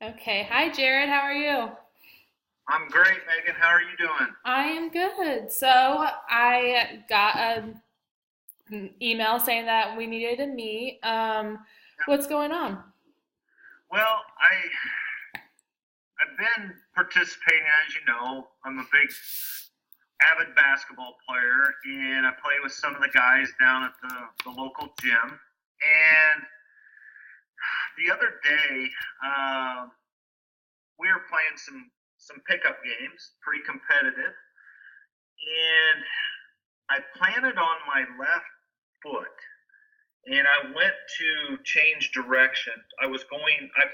Okay. Hi, Jared. How are you? I'm great, Megan. How are you doing? I am good. So I got an email saying that we needed to meet. What's going on? Well, I've been participating, as you know. I'm a big avid basketball player, and I play with some of the guys down at the local gym. And the other day, we were playing some pickup games, pretty competitive, and I planted on my left foot and I went to change direction. I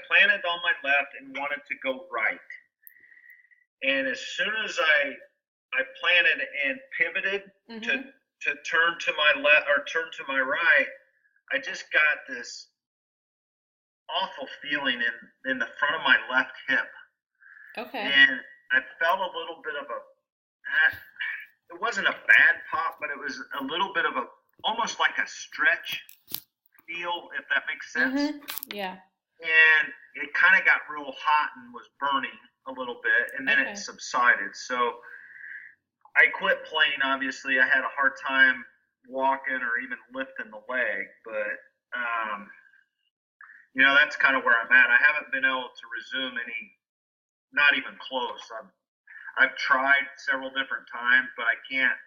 planted on my left and wanted to go right. And as soon as I planted and pivoted to, Mm-hmm. to turn to my left or turn to my right, I just got this awful feeling in the front of my left hip. Okay. And I felt a little bit of it wasn't a bad pop, but it was a little bit of almost like a stretch feel, if that makes sense. Mm-hmm. Yeah. And it kind of got real hot and was burning a little bit, and then it Okay. subsided. So I quit playing. Obviously, I had a hard time walking or even lifting the leg, but that's kind of where I'm at. I haven't been able to resume any, not even close. I've tried several different times, but I can't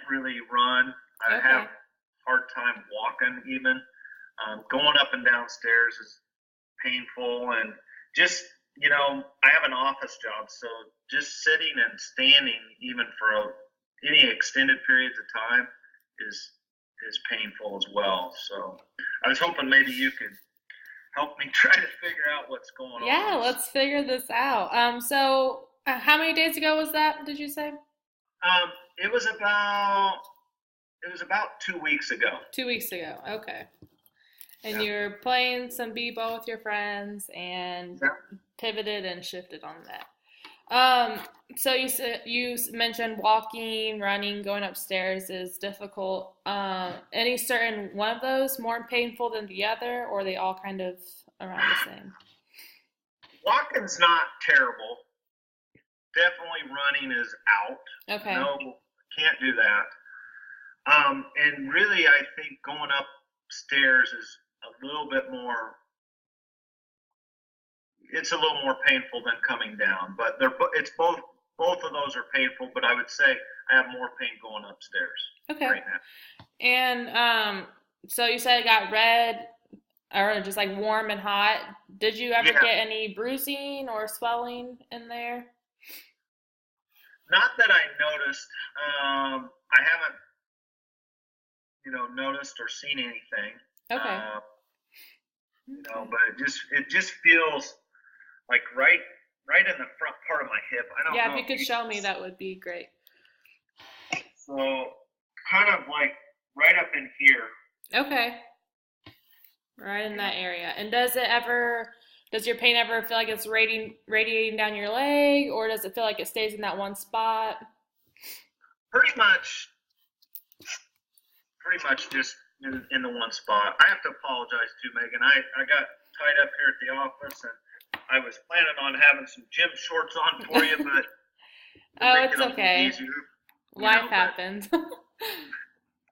really run. I have Okay. a hard time walking even. Going up and down stairs is painful, and just I have an office job, so just sitting and standing even for any extended periods of time is painful as well. So I was hoping maybe you could help me try to figure out what's going Yeah, on. let's figure this out. How many days ago was that, did you say? um, it was about it was about 2 weeks ago. 2 weeks ago. Okay. And Yeah. you're playing some b-ball with your friends and Yeah. pivoted and shifted on that. Um, so you mentioned walking, running, going upstairs is difficult. Any certain one of those more painful than the other, or are they all kind of around the same? Walking's not terrible. Definitely running is out. Okay. No, can't do that. And really, I think going upstairs is a little bit more. It's a little more painful than coming down, but it's both. Both of those are painful, but I would say I have more pain going upstairs Okay. right now. And so you said it got red or just like warm and hot. Did you ever Yeah, get any bruising or swelling in there? not that I noticed. I haven't, noticed or seen anything. Okay. Uh, Okay. but it just feels like right in the front part of my hip. I don't Yeah, if know you if could you show me, that would be great. so kind of like right up in here. Okay. Right in Yeah. that area. And does your pain ever feel like it's radiating down your leg, or does it feel like it stays in that one spot? Pretty much, just in the one spot. I have to apologize too, Megan. I got tied up here at the office, and I was planning on having some gym shorts on for you, but to Oh, make it it's a little okay. easier, Life But happens.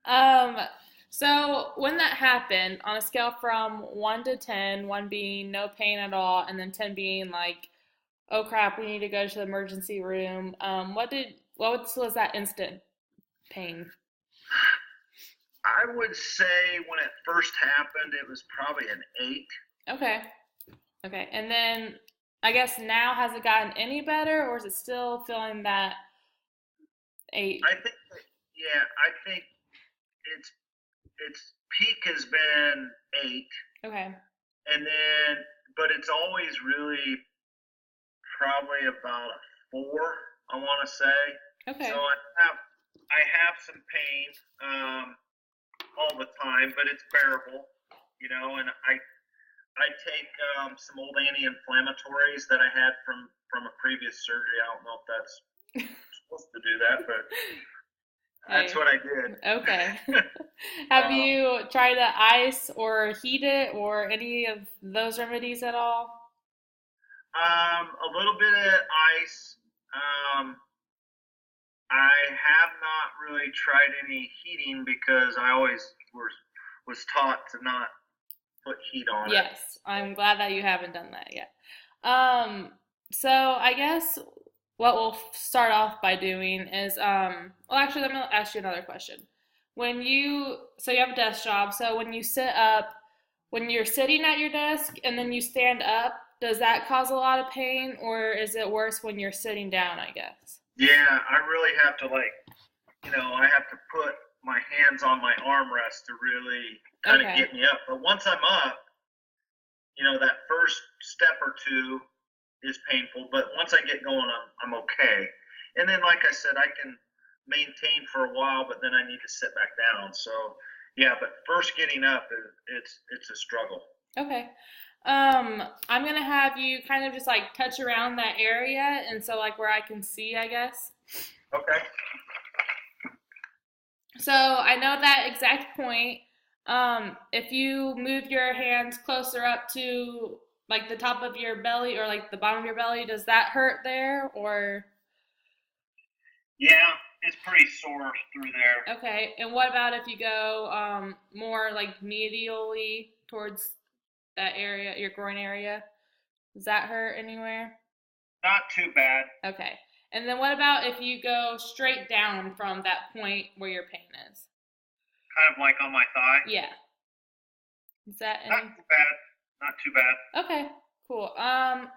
Um, so when that happened, on a scale from 1 to 10, one being no pain at all, and then 10 being like, oh crap, we need to go to the emergency room. What was that instant pain? I would say when it first happened, it was probably an 8. Okay. Okay. And then I guess now has it gotten any better, or is it still feeling that 8? I think, yeah, I think its its peak has been 8, Okay. and then but it's always really probably about a 4. I want to say. So Okay. I have some pain all the time, but it's bearable, and I take some old anti-inflammatories that I had from a previous surgery. I don't know if that's supposed to do that, but that's Hey. what I did. Okay. Have um, you tried to ice or heat it or any of those remedies at all? A little bit of ice. Um, I have not really tried any heating because I always was taught to not put heat on it. Yes, I'm glad that you haven't done that yet. Um, so I guess what we'll start off by doing is, well, actually, let me ask you another question. So you have a desk job, so when you sit up, when you're sitting at your desk and then you stand up, does that cause a lot of pain, or is it worse when you're sitting down, I guess? Yeah, I really have to I have to put my hands on my armrest to really kind of Okay. get me up. But once I'm up, that first step or two is painful, but once I get going, I'm okay. And then, like I said, I can maintain for a while, but then I need to sit back down. So, yeah, but first getting up, it's a struggle. Okay. I'm gonna have you kind of just like touch around that area, and so like where I can see, I guess. Okay. So I know that exact point. If you move your hands closer up to like the top of your belly or like the bottom of your belly, does that hurt there or? Yeah, it's pretty sore through there. Okay. And what about if you go more like medially towards that area, your groin area? Does that hurt anywhere? Not too bad. Okay. And then what about if you go straight down from that point where your pain is? Kind of like on my thigh. Yeah. Is that Not any? too bad. Not too bad. Okay, cool. And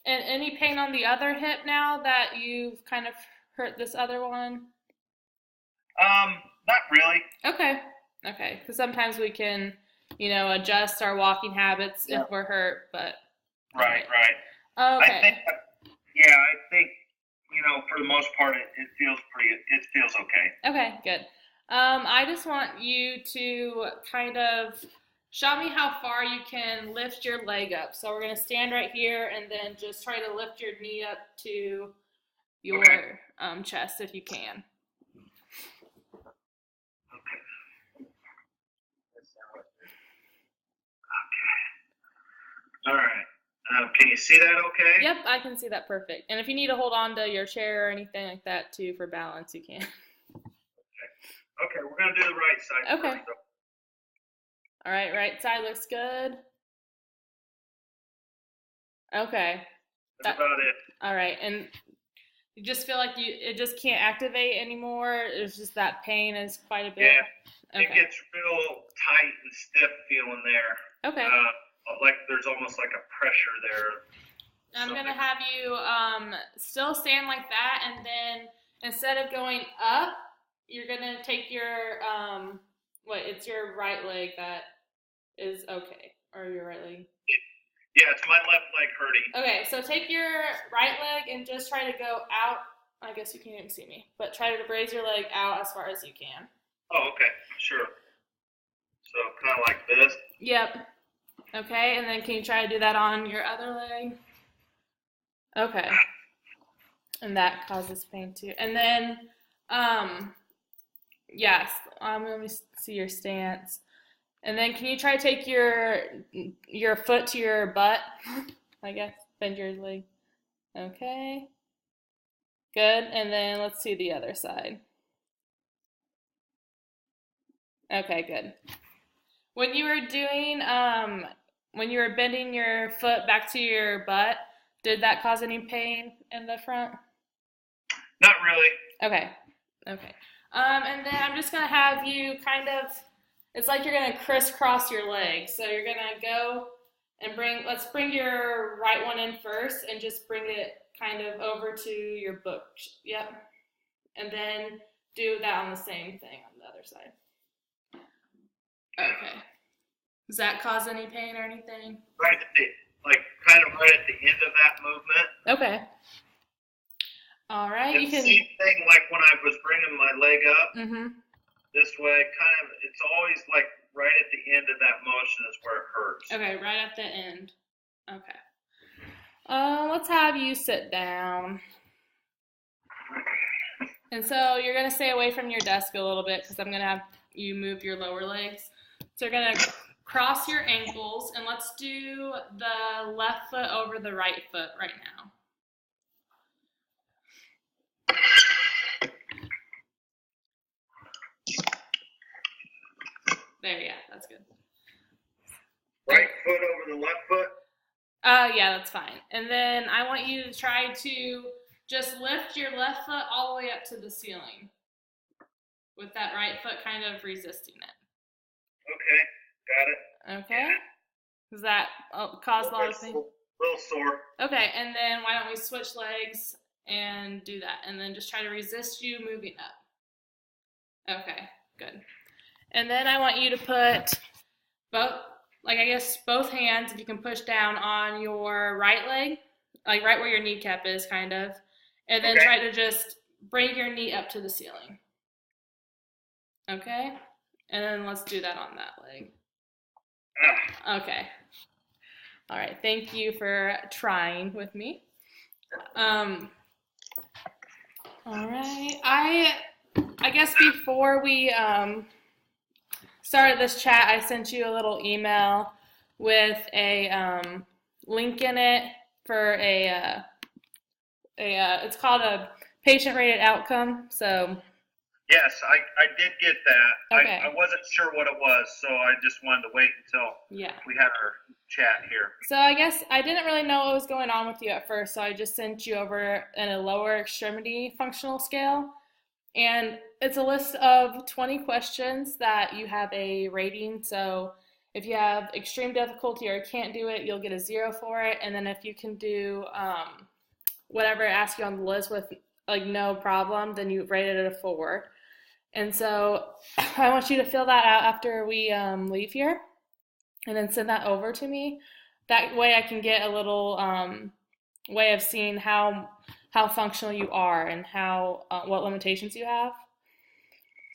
any pain on the other hip now that you've kind of hurt this other one? Not really. Okay, okay. Because sometimes we can, adjust our walking habits Yeah. if we're hurt, but all Right, right. right. I think, Okay, yeah, I think, for the most part, it feels okay. okay, good. I just want you to kind of show me how far you can lift your leg up. So we're gonna stand right here and then just try to lift your knee up to your Okay. chest if you can. All right. Can you see that okay? Yep, I can see that perfect. And if you need to hold on to your chair or anything like that too for balance, you can. Okay, we're going to do the right side Okay. first. All right, right side looks good. Okay. That's That, about it. all right. And you just feel like it just can't activate anymore. It's just that pain is quite a bit. Yeah, it Okay. gets real tight and stiff feeling there. Okay. Like there's almost like a pressure there. I'm gonna have you still stand like that, and then instead of going up, you're gonna take your it's your right leg that is okay, or your right leg. Yeah, it's my left leg hurting. Okay, so take your right leg and just try to go out. I guess you can't even see me, but try to raise your leg out as far as you can. Oh, okay, sure. So kind of like this. Yep. Okay, and then can you try to do that on your other leg? Okay. And that causes pain too. And then, yes, let me see your stance. And then can you try to take your foot to your butt? I guess. Bend your leg. Okay. Good. And then let's see the other side. Okay, good. When you were doing, when you were bending your foot back to your butt, did that cause any pain in the front? Not really. Okay. Okay. And then I'm just gonna have you kind of, it's like you're gonna crisscross your legs. So you're gonna go and let's bring your right one in first and just bring it kind of over to your book. Yep. And then do that on the same thing on the other side. Okay. Does that cause any pain or anything? Right at kind of right at the end of that movement. Okay. All right. It's the same thing like when I was bringing my leg up this way, it's always like right at the end of that motion is where it hurts. Okay, right at the end. Okay. Let's have you sit down. And so you're going to stay away from your desk a little bit because I'm going to have you move your lower legs. So you're going to cross your ankles, and let's do the left foot over the right foot right now. There, yeah, that's good. Right foot over the left foot? Yeah, that's fine. And then I want you to try to just lift your left foot all the way up to the ceiling with that right foot kind of resisting it. Okay, got it. Okay? Does that cause a lot of pain? A little sore. Okay, and then why don't we switch legs and do that? And then just try to resist you moving up. Okay, good. And then I want you to put both hands, if you can push down on your right leg, like right where your kneecap is, kind of. And then try to just bring your knee up to the ceiling. Okay? And then let's do that on that leg. Okay. All right. Thank you for trying with me. All right. I guess before we started this chat, I sent you a little email with a link in it for it's called a patient-rated outcome. So. Yes, I did get that. Okay. I wasn't sure what it was, so I just wanted to wait until we had our chat here. So I guess I didn't really know what was going on with you at first, so I just sent you over in a lower extremity functional scale. And it's a list of 20 questions that you have a rating. So if you have extreme difficulty or can't do it, you'll get a 0 for it. And then if you can do whatever it asks you on the list with like no problem, then you rate it a 4. And so I want you to fill that out after we leave here and then send that over to me. That way I can get a little way of seeing how functional you are and how what limitations you have.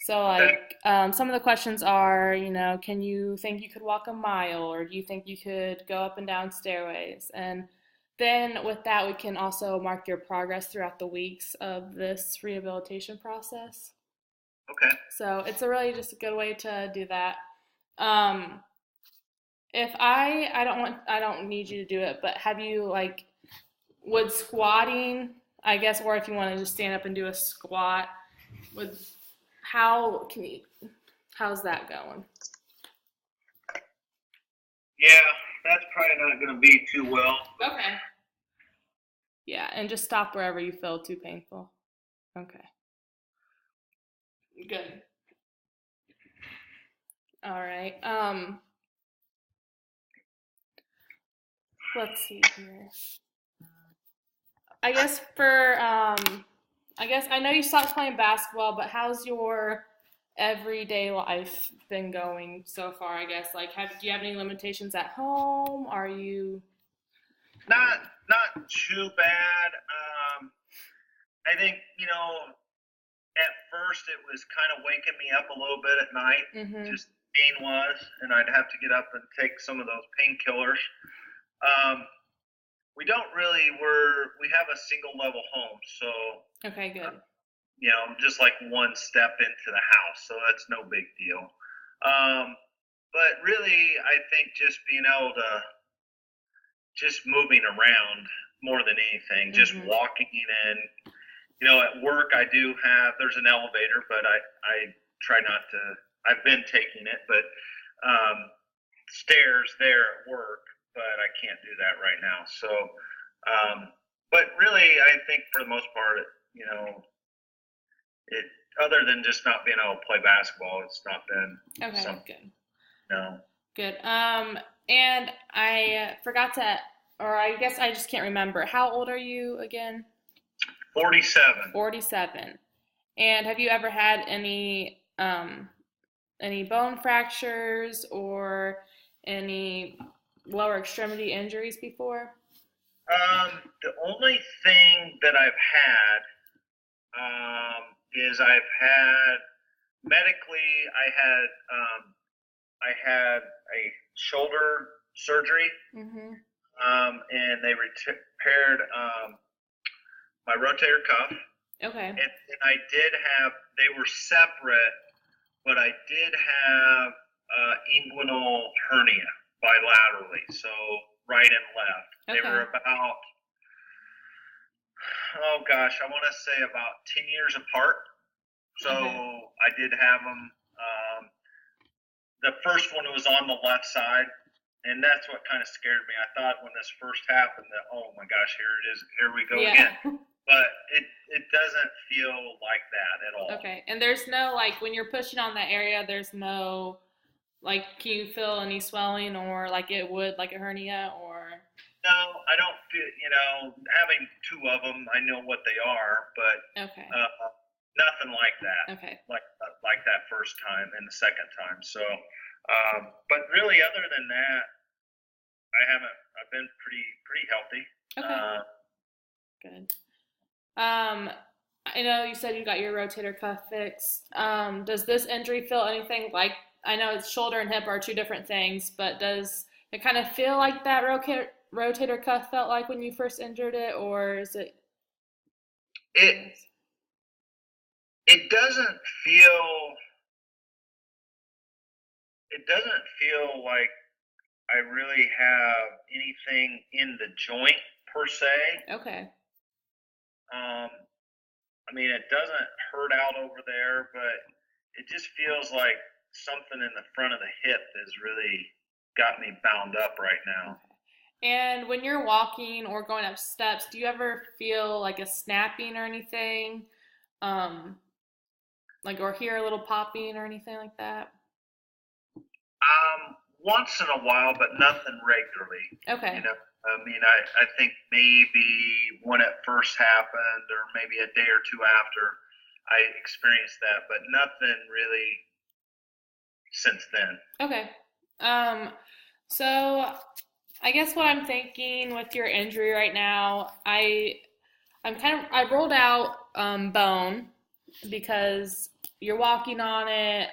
So like some of the questions are, can you think you could walk a mile, or do you think you could go up and down stairways? And then with that, we can also mark your progress throughout the weeks of this rehabilitation process. Okay. So it's really just a good way to do that. If I don't need you to do it, but have you would squatting, I guess, or if you want to just stand up and do a squat, how's that going? Yeah, that's probably not going to be too well. Okay. Yeah, and just stop wherever you feel too painful. Okay. Good. All right. Let's see here. I guess I know you stopped playing basketball, but how's your everyday life been going so far? I guess do you have any limitations at home? Are you not too bad? I think at first it was kind of waking me up a little bit at night. Mm-hmm. Just pain was, and I'd have to get up and take some of those painkillers. We have a single level home, so okay, good. Just like one step into the house, so that's no big deal. But really, I think just being able to just moving around more than anything, just walking in. At work there's an elevator, but I try not to. I've been taking it, but stairs there at work, but I can't do that right now. So, but really, I think for the most part, it other than just not being able to play basketball, it's not been something. Good. No. Good. And I forgot to, or I guess I just can't remember. How old are you again? 47. 47. And have you ever had any bone fractures or any lower extremity injuries before? The only thing that I've had is medically I had a shoulder surgery, and they repaired my rotator cuff. Okay. And they were separate, but I did have inguinal hernia bilaterally, so right and left. They Okay. were about, oh gosh, I want to say about 10 years apart. So Okay. I did have them. The first one was on the left side, and that's what kind of scared me. I thought when this first happened that, oh my gosh, here it is, here we go Yeah. again. But it doesn't feel like that at all. Okay. And there's no, like, when you're pushing on that area, there's no, like, can you feel any swelling or like it would, like a hernia or? No, I don't feel, having two of them, I know what they are, but Okay. nothing like that. Okay. Like that first time and the second time. So, but really, other than that, I've been pretty healthy. Okay. Good. I know you said you got your rotator cuff fixed. Does this injury feel anything like, I know it's shoulder and hip are two different things, but does it kind of feel like that rotator cuff felt like when you first injured it, or is it? It it doesn't feel it doesn't feel like I really have anything in the joint per se. Okay. I mean, it doesn't hurt out over there, but it just feels like something in the front of the hip has really got me bound up right now. And when you're walking or going up steps, do you ever feel like a snapping or anything? Um, like, or hear a little popping or anything like that? Once in a while, but nothing regularly. Okay. I mean, I think maybe when it first happened, or maybe a day or two after, I experienced that, but nothing really since then. Okay. So I guess what I'm thinking with your injury right now, I rolled out bone because you're walking on it.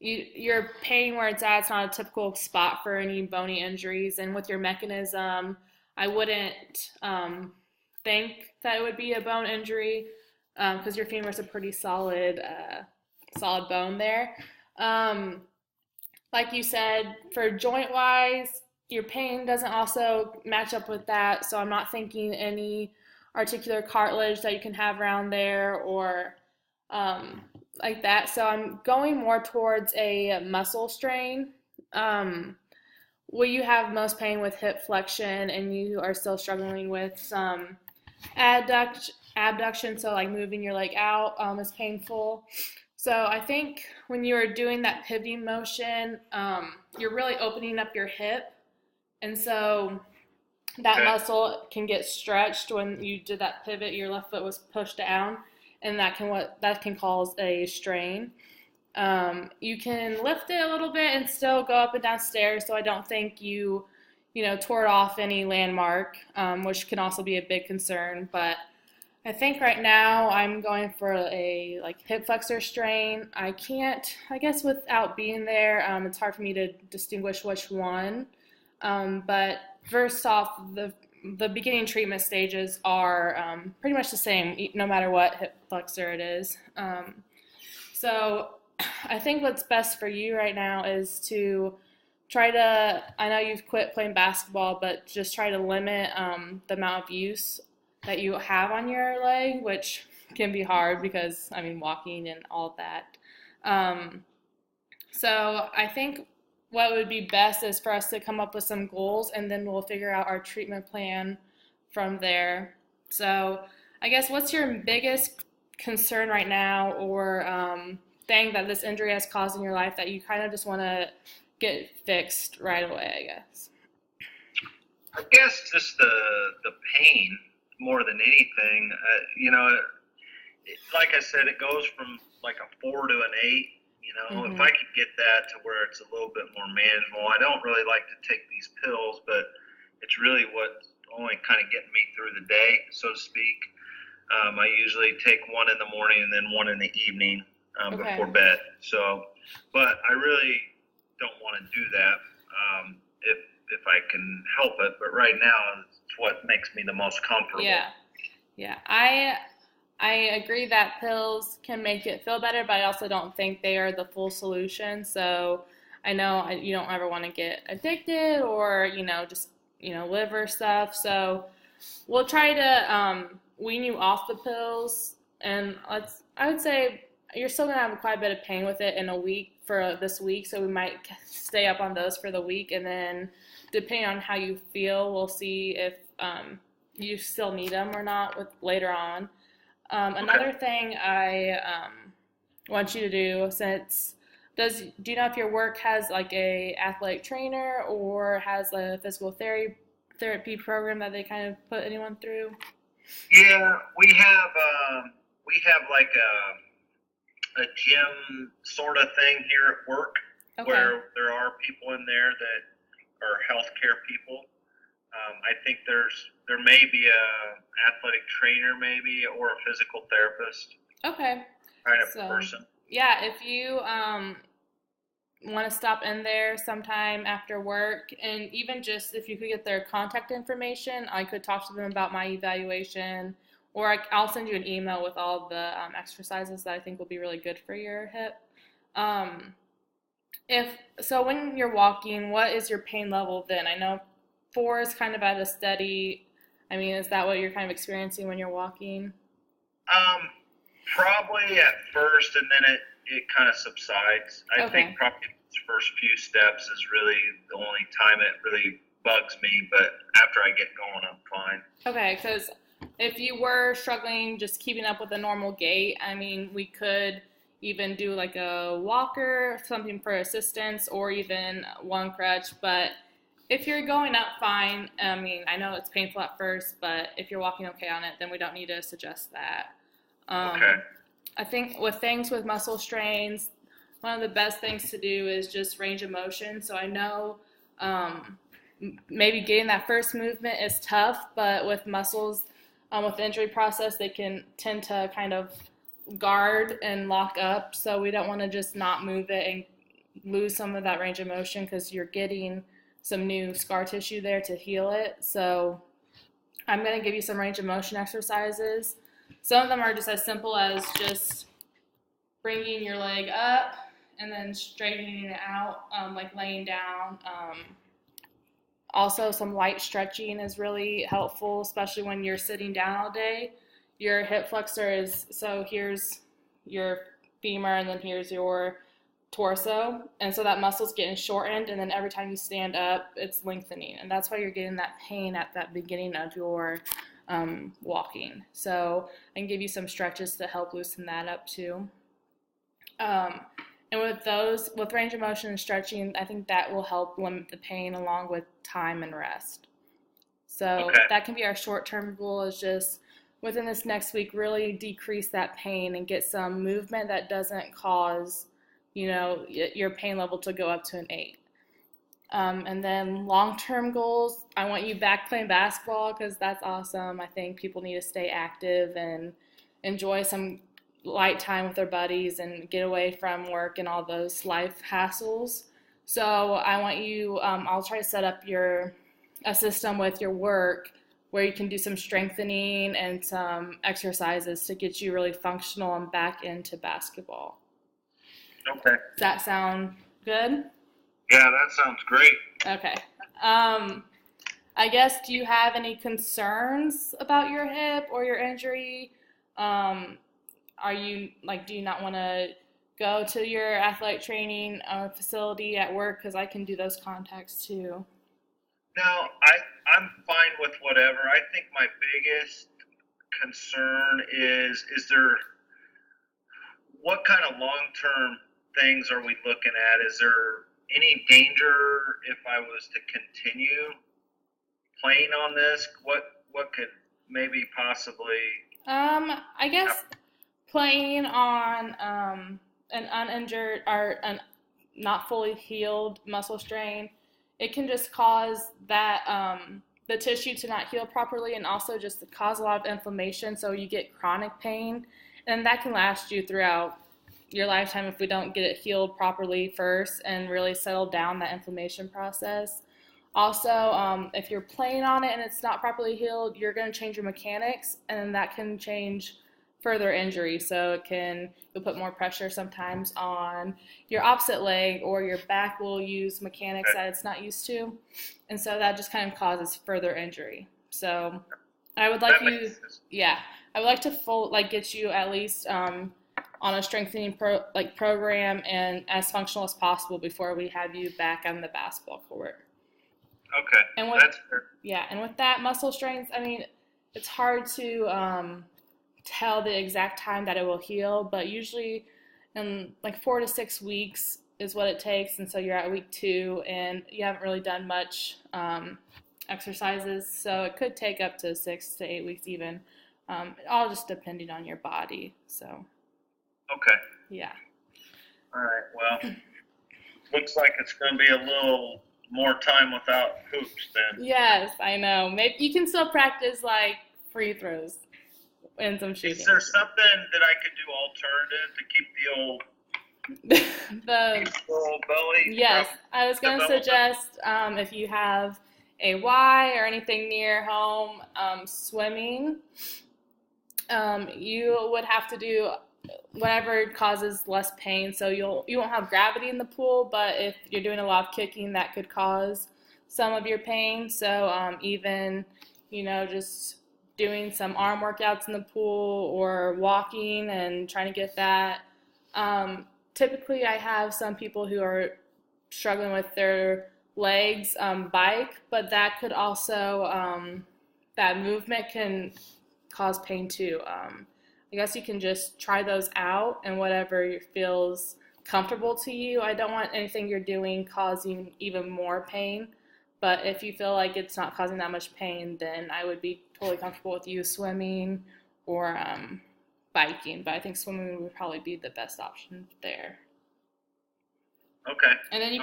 Your pain where it's at, it's not a typical spot for any bony injuries. And with your mechanism, I wouldn't think that it would be a bone injury because your femur is a pretty solid bone there. Um, like you said, for joint wise, your pain doesn't also match up with that. So I'm not thinking any articular cartilage that you can have around there or um, like that. So I'm going more towards a muscle strain. Um, will you have most pain with hip flexion and you are still struggling with some abduction, so like moving your leg out is painful. So I think when you are doing that pivoting motion, you're really opening up your hip, and so that Okay. muscle can get stretched when you did that pivot. Your left foot was pushed down, and that can cause a strain. You can lift it a little bit and still go up and down stairs. So I don't think you tore off any landmark, which can also be a big concern. But I think right now I'm going for a like hip flexor strain. I can't, I guess, without being there, it's hard for me to distinguish which one. But first off, the beginning treatment stages are pretty much the same, no matter what hip flexor it is. So I think what's best for you right now is to try to, I know you've quit playing basketball, but just try to limit the amount of use that you have on your leg, which can be hard because, I mean, walking and all of that. Um, so I think what would be best is for us to come up with some goals and then we'll figure out our treatment plan from there. So I guess what's your biggest concern right now or thing that this injury has caused in your life that you kind of just want to get fixed right away, I guess? I guess just the pain more than anything. Like I said, it goes from like a 4 to an 8. If Mm-hmm. I could get that to where it's a little bit more manageable. I don't really like to take these pills, but it's really what's only kind of getting me through the day, so to speak. I usually take one in the morning and then one in the evening Okay. before bed. So, but I really don't want to do that if I can help it. But right now, it's what makes me the most comfortable. Yeah. Yeah. I agree that pills can make it feel better, but I also don't think they are the full solution. So I know you don't ever want to get addicted or, just, liver stuff. So we'll try to wean you off the pills. And I would say you're still going to have quite a bit of pain with it in a week for this week. So we might stay up on those for the week. And then depending on how you feel, we'll see if you still need them or not later on. Okay. Another thing I want you to do, do you know if your work has like a athletic trainer or has a physical therapy program that they kind of put anyone through? Yeah, we have like a gym sort of thing here at work Okay. where there are people in there that are healthcare people. I think there may be a athletic trainer maybe or a physical therapist Okay. kind of So, person. yeah, if you want to stop in there sometime after work, and even just if you could get their contact information, I could talk to them about my evaluation, or I'll send you an email with all the exercises that I think will be really good for your hip. Um, if so, when you're walking, what is your pain level then? I know 4 is kind of at a steady. I mean, is that what you're kind of experiencing when you're walking? Um, Probably at first, and then it kind of subsides. I think Okay. probably the first few steps is really the only time it really bugs me, but after I get going, I'm fine. Okay, because if you were struggling just keeping up with a normal gait, I mean, we could even do like a walker, something for assistance, or even one crutch. But if you're going up fine, I mean, I know it's painful at first, but if you're walking okay on it, then we don't need to suggest that. Okay. I think with things with muscle strains, one of the best things to do is just range of motion. So I know um, maybe getting that first movement is tough, but with muscles, with the injury process, they can tend to kind of guard and lock up. So we don't want to just not move it and lose some of that range of motion because you're getting some new scar tissue there to heal it. So I'm going to give you some range of motion exercises. Some of them are just as simple as just bringing your leg up and then straightening it out, like laying down. Also, some light stretching is really helpful, especially when you're sitting down all day. Your hip flexor is so here's your femur, and then here's your torso. And so that muscle's getting shortened, and then every time you stand up, it's lengthening. And that's why you're getting that pain at that beginning of your walking. So I can give you some stretches to help loosen that up too. Um, and with range of motion and stretching, I think that will help limit the pain along with time and rest. So Okay. that can be our short-term goal is just within this next week, really decrease that pain and get some movement that doesn't cause, your pain level to go up to an 8. And then long-term goals, I want you back playing basketball because that's awesome. I think people need to stay active and enjoy some light time with their buddies and get away from work and all those life hassles. So I want you, I'll try to set up a system with your work where you can do some strengthening and some exercises to get you really functional and back into basketball. Okay. Does that sound good? Yeah, that sounds great. Okay. Um, I guess, do you have any concerns about your hip or your injury? Um, do you not want to go to your athletic training facility at work? Because I can do those contacts too. No, I'm fine with whatever. I think my biggest concern is there what kind of long term things are we looking at? Is there any danger if I was to continue playing on this? What could maybe possibly I guess happen? playing on an uninjured or an not fully healed muscle strain, it can just cause that the tissue to not heal properly and also just cause a lot of inflammation. So you get chronic pain, and that can last you throughout your lifetime if we don't get it healed properly first and really settle down that inflammation process. Also, if you're playing on it and it's not properly healed, you're going to change your mechanics, and that can change further injury. So you'll put more pressure sometimes on your opposite leg, or your back will use mechanics that it's not used to. And so that just kind of causes further injury. So I would like I would like to get you at least on a strengthening program and as functional as possible before we have you back on the basketball court. Okay, and that's fair. Yeah, and with that muscle strength, I mean, it's hard to tell the exact time that it will heal, but usually in like 4 to 6 weeks is what it takes. And so you're at week 2 and you haven't really done much exercises, so it could take up to 6 to 8 weeks even, all just depending on your body. So okay, yeah. All right, well, looks like it's going to be a little more time without hoops then. Yes, I know. Maybe you can still practice like free throws and some shooting. Is there something that I could do alternative to keep the old belly? Yes, I was going to suggest if you have a Y or anything near home, swimming, you would have to do whatever causes less pain. So you won't have gravity in the pool, but if you're doing a lot of kicking, that could cause some of your pain. So even, just doing some arm workouts in the pool or walking and trying to get that. Typically, I have some people who are struggling with their legs bike, but that could also, that movement can cause pain too. I guess you can just try those out and whatever feels comfortable to you. I don't want anything you're doing causing even more pain, but if you feel like it's not causing that much pain, then I would be totally comfortable with you swimming or biking, but I think swimming would probably be the best option there. Okay. And then you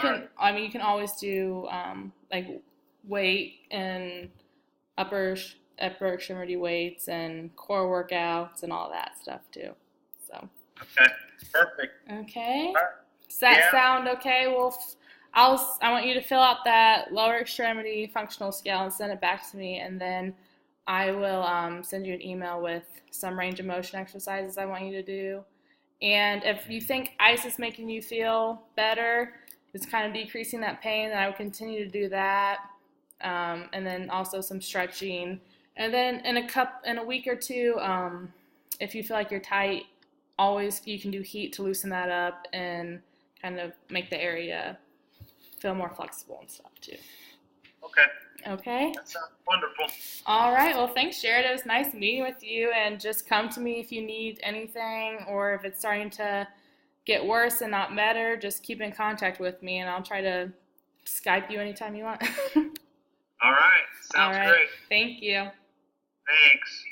can always do like weight and upper extremity weights and core workouts and all that stuff too. So. Okay. Perfect. Okay. Does that sound okay? Well, I want you to fill out that lower extremity functional scale and send it back to me, and then I will send you an email with some range of motion exercises I want you to do. And if you think ice is making you feel better, it's kind of decreasing that pain, then I would continue to do that. And then also some stretching. And then in a week or two, if you feel like you're tight, you can do heat to loosen that up and kind of make the area feel more flexible and stuff too. Okay. That sounds wonderful. All right. Well, thanks, Jared. It was nice meeting with you, and just come to me if you need anything, or if it's starting to get worse and not better, just keep in contact with me, and I'll try to Skype you anytime you want. All right. Sounds great. Thank you. Thanks.